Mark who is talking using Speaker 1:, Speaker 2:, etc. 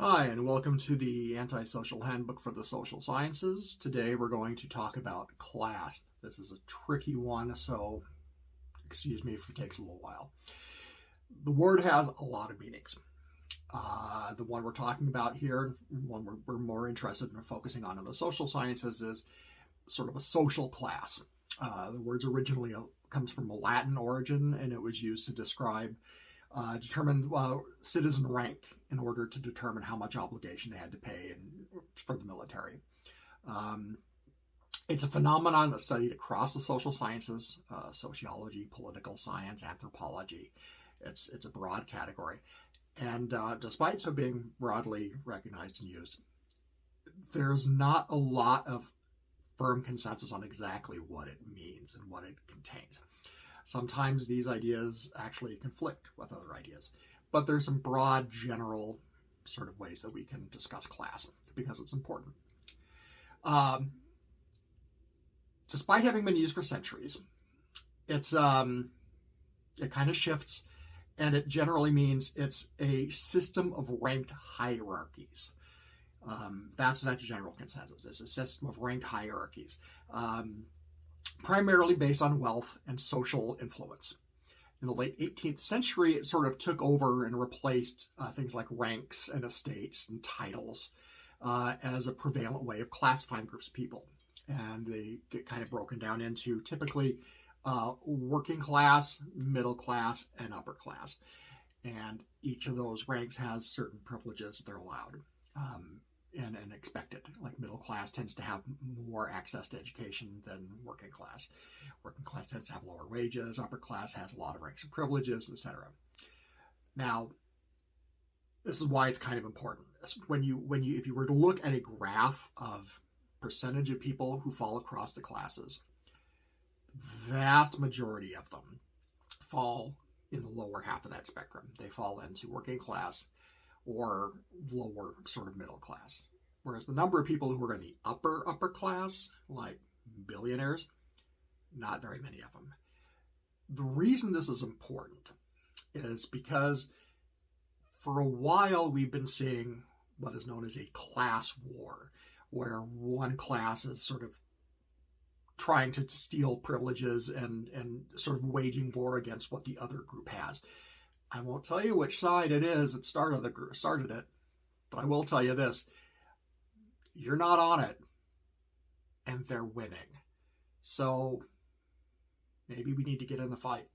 Speaker 1: Hi, and welcome to the Antisocial Handbook for the Social Sciences. Today we're going to talk about class. This is a tricky one, so excuse me if it takes a little while. The word has a lot of meanings. The one we're talking about here, one we're more interested in focusing on in the social sciences, is sort of a social class. The word's originally comes from a Latin origin, and it was used to describe determine citizen rank in order to determine how much obligation they had to pay for the military. Um, it's a phenomenon that's studied across the social sciences, sociology, political science, anthropology. It's a broad category. And despite so being broadly recognized and used, there's not a lot of firm consensus on exactly what it means and what it contains. Sometimes these ideas actually conflict with other ideas, but there's some broad, general sort of ways that we can discuss class because it's important. Um, Despite having been used for centuries, it kind of shifts, and it generally means it's a system of ranked hierarchies. That's general consensus. It's a system of ranked hierarchies. Primarily based on wealth and social influence. In the late 18th century, it sort of took over and replaced things like ranks and estates and titles as a prevalent way of classifying groups of people. And they get kind of broken down into typically working class, middle class, and upper class. And each of those ranks has certain privileges that they're allowed. And expected. Like middle class tends to have more access to education than working class. Working class tends to have lower wages. Upper class has a lot of ranks and privileges, etc. Now, this is why it's kind of important. If you were to look at a graph of percentage of people who fall across the classes, vast majority of them fall in the lower half of that spectrum. They fall into working class or lower sort of middle class. Whereas the number of people who are in the upper class, like billionaires, not very many of them. The reason this is important is because for a while we've been seeing what is known as a class war, where one class is sort of trying to steal privileges and sort of waging war against what the other group has. I won't tell you which side it is that started it, but I will tell you this. You're not on it, and they're winning. So maybe we need to get in the fight.